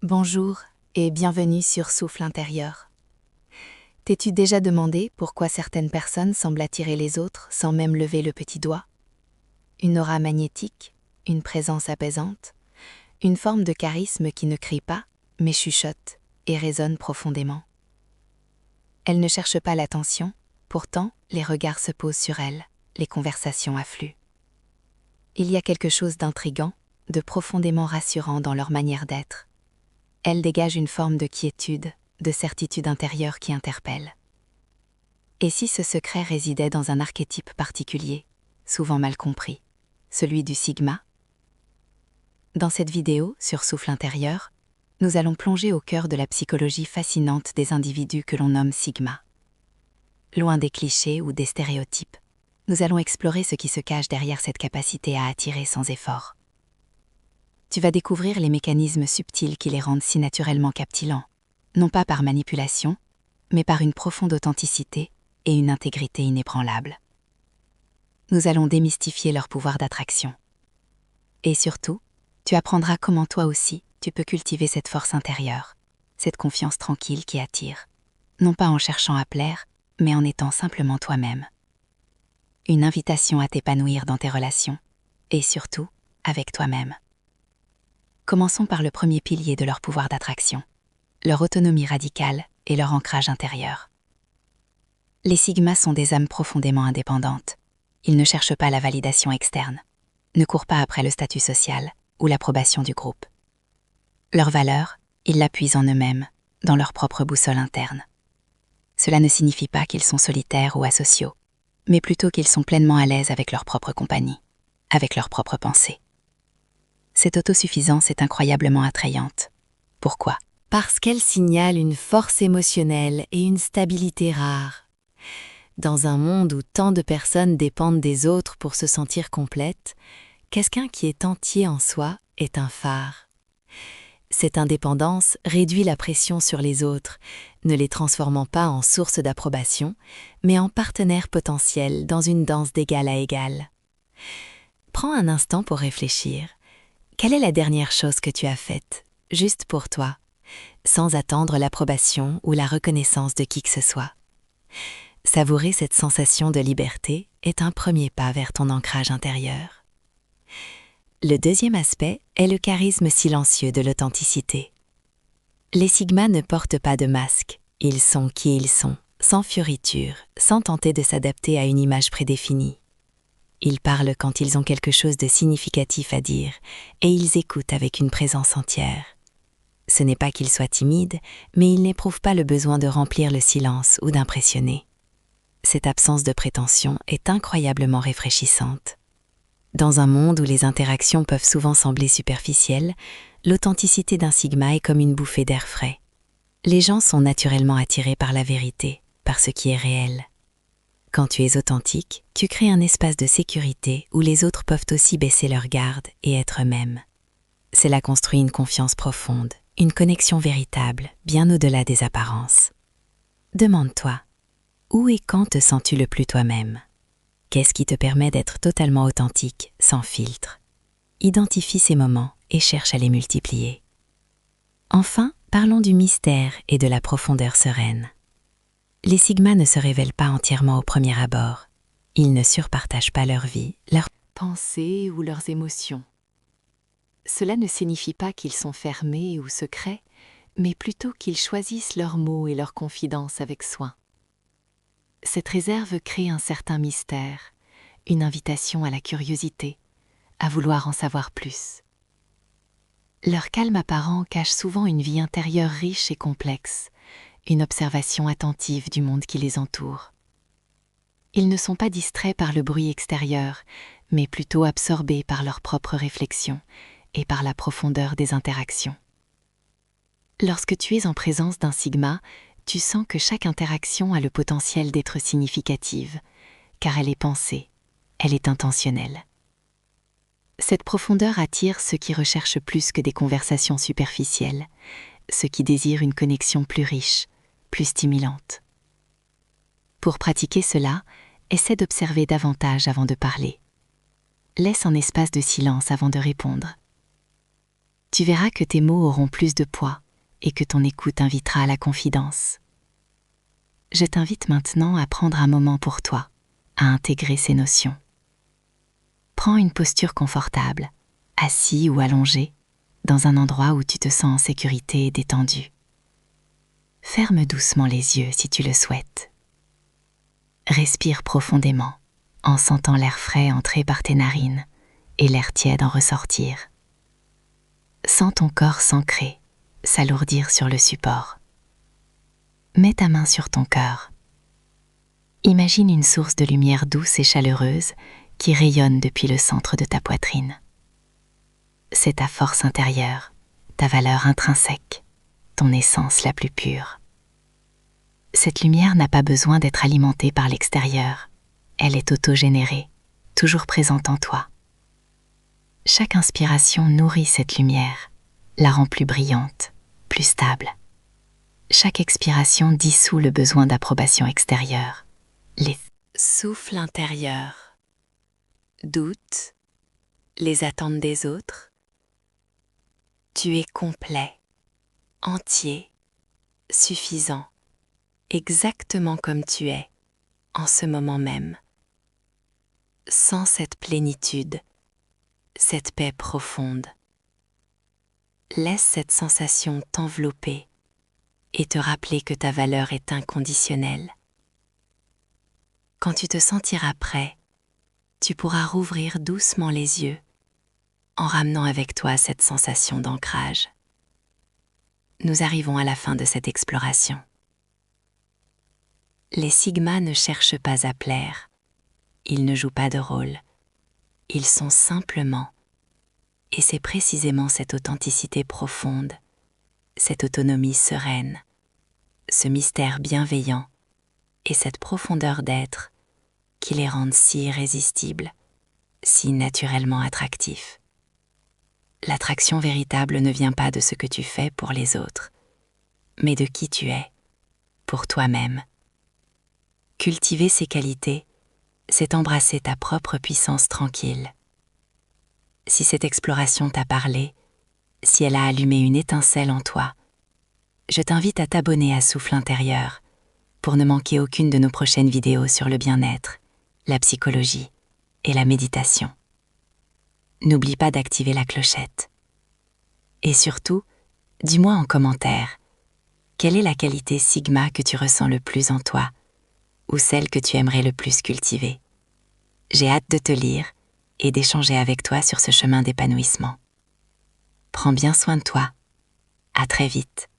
Bonjour et bienvenue sur Souffle intérieur. T'es-tu déjà demandé pourquoi certaines personnes semblent attirer les autres sans même lever le petit doigt? Une aura magnétique, une présence apaisante, une forme de charisme qui ne crie pas, mais chuchote et résonne profondément. Elle ne cherche pas l'attention, pourtant les regards se posent sur elle, les conversations affluent. Il y a quelque chose d'intrigant, de profondément rassurant dans leur manière d'être. Elle dégage une forme de quiétude, de certitude intérieure qui interpelle. Et si ce secret résidait dans un archétype particulier, souvent mal compris, celui du Sigma? Dans cette vidéo, sur Souffle intérieur, nous allons plonger au cœur de la psychologie fascinante des individus que l'on nomme Sigma. Loin des clichés ou des stéréotypes, nous allons explorer ce qui se cache derrière cette capacité à attirer sans effort. Tu vas découvrir les mécanismes subtils qui les rendent si naturellement captivants, non pas par manipulation, mais par une profonde authenticité et une intégrité inébranlable. Nous allons démystifier leur pouvoir d'attraction. Et surtout, tu apprendras comment toi aussi, tu peux cultiver cette force intérieure, cette confiance tranquille qui attire, non pas en cherchant à plaire, mais en étant simplement toi-même. Une invitation à t'épanouir dans tes relations, et surtout, avec toi-même. Commençons par le premier pilier de leur pouvoir d'attraction, leur autonomie radicale et leur ancrage intérieur. Les Sigmas sont des âmes profondément indépendantes. Ils ne cherchent pas la validation externe, ne courent pas après le statut social ou l'approbation du groupe. Leur valeur, ils la puisent en eux-mêmes, dans leur propre boussole interne. Cela ne signifie pas qu'ils sont solitaires ou asociaux, mais plutôt qu'ils sont pleinement à l'aise avec leur propre compagnie, avec leurs propres pensées. Cette autosuffisance est incroyablement attrayante. Pourquoi? Parce qu'elle signale une force émotionnelle et une stabilité rare. Dans un monde où tant de personnes dépendent des autres pour se sentir complètes, quelqu'un qui est entier en soi est un phare. Cette indépendance réduit la pression sur les autres, ne les transformant pas en source d'approbation, mais en partenaires potentiels dans une danse d'égal à égal. Prends un instant pour réfléchir. Quelle est la dernière chose que tu as faite, juste pour toi, sans attendre l'approbation ou la reconnaissance de qui que ce soit? Savourer cette sensation de liberté est un premier pas vers ton ancrage intérieur. Le deuxième aspect est le charisme silencieux de l'authenticité. Les Sigmas ne portent pas de masque, ils sont qui ils sont, sans fioriture, sans tenter de s'adapter à une image prédéfinie. Ils parlent quand ils ont quelque chose de significatif à dire, et ils écoutent avec une présence entière. Ce n'est pas qu'ils soient timides, mais ils n'éprouvent pas le besoin de remplir le silence ou d'impressionner. Cette absence de prétention est incroyablement réfraîchissante. Dans un monde où les interactions peuvent souvent sembler superficielles, l'authenticité d'un Sigma est comme une bouffée d'air frais. Les gens sont naturellement attirés par la vérité, par ce qui est réel. Quand tu es authentique, tu crées un espace de sécurité où les autres peuvent aussi baisser leur garde et être eux-mêmes. Cela construit une confiance profonde, une connexion véritable, bien au-delà des apparences. Demande-toi, où et quand te sens-tu le plus toi-même? Qu'est-ce qui te permet d'être totalement authentique, sans filtre? Identifie ces moments et cherche à les multiplier. Enfin, parlons du mystère et de la profondeur sereine. Les Sigmas ne se révèlent pas entièrement au premier abord. Ils ne surpartagent pas leur vie, leurs Pensées ou leurs émotions. Cela ne signifie pas qu'ils sont fermés ou secrets, mais plutôt qu'ils choisissent leurs mots et leurs confidences avec soin. Cette réserve crée un certain mystère, une invitation à la curiosité, à vouloir en savoir plus. Leur calme apparent cache souvent une vie intérieure riche et complexe, une observation attentive du monde qui les entoure. Ils ne sont pas distraits par le bruit extérieur, mais plutôt absorbés par leurs propres réflexions et par la profondeur des interactions. Lorsque tu es en présence d'un Sigma, tu sens que chaque interaction a le potentiel d'être significative, car elle est pensée, elle est intentionnelle. Cette profondeur attire ceux qui recherchent plus que des conversations superficielles, ceux qui désirent une connexion plus riche, plus stimulante. Pour pratiquer cela, essaie d'observer davantage avant de parler. Laisse un espace de silence avant de répondre. Tu verras que tes mots auront plus de poids et que ton écoute invitera à la confidence. Je t'invite maintenant à prendre un moment pour toi, à intégrer ces notions. Prends une posture confortable, assis ou allongé, dans un endroit où tu te sens en sécurité et détendu. Ferme doucement les yeux si tu le souhaites. Respire profondément, en sentant l'air frais entrer par tes narines et l'air tiède en ressortir. Sens ton corps s'ancrer, s'alourdir sur le support. Mets ta main sur ton cœur. Imagine une source de lumière douce et chaleureuse qui rayonne depuis le centre de ta poitrine. C'est ta force intérieure, ta valeur intrinsèque, ton essence la plus pure. Cette lumière n'a pas besoin d'être alimentée par l'extérieur. Elle est autogénérée, toujours présente en toi. Chaque inspiration nourrit cette lumière, la rend plus brillante, plus stable. Chaque expiration dissout le besoin d'approbation extérieure. Les souffles intérieurs, doutes, les attentes des autres. Tu es complet, entier, suffisant, exactement comme tu es, en ce moment même. Sens cette plénitude, cette paix profonde. Laisse cette sensation t'envelopper et te rappeler que ta valeur est inconditionnelle. Quand tu te sentiras prêt, tu pourras rouvrir doucement les yeux en ramenant avec toi cette sensation d'ancrage. Nous arrivons à la fin de cette exploration. Les Sigmas ne cherchent pas à plaire, ils ne jouent pas de rôle, ils sont simplement, et c'est précisément cette authenticité profonde, cette autonomie sereine, ce mystère bienveillant et cette profondeur d'être qui les rendent si irrésistibles, si naturellement attractifs. L'attraction véritable ne vient pas de ce que tu fais pour les autres, mais de qui tu es, pour toi-même. Cultiver ces qualités, c'est embrasser ta propre puissance tranquille. Si cette exploration t'a parlé, si elle a allumé une étincelle en toi, je t'invite à t'abonner à Souffle Intérieur pour ne manquer aucune de nos prochaines vidéos sur le bien-être, la psychologie et la méditation. N'oublie pas d'activer la clochette. Et surtout, dis-moi en commentaire, quelle est la qualité Sigma que tu ressens le plus en toi, ou celle que tu aimerais le plus cultiver. J'ai hâte de te lire et d'échanger avec toi sur ce chemin d'épanouissement. Prends bien soin de toi. À très vite.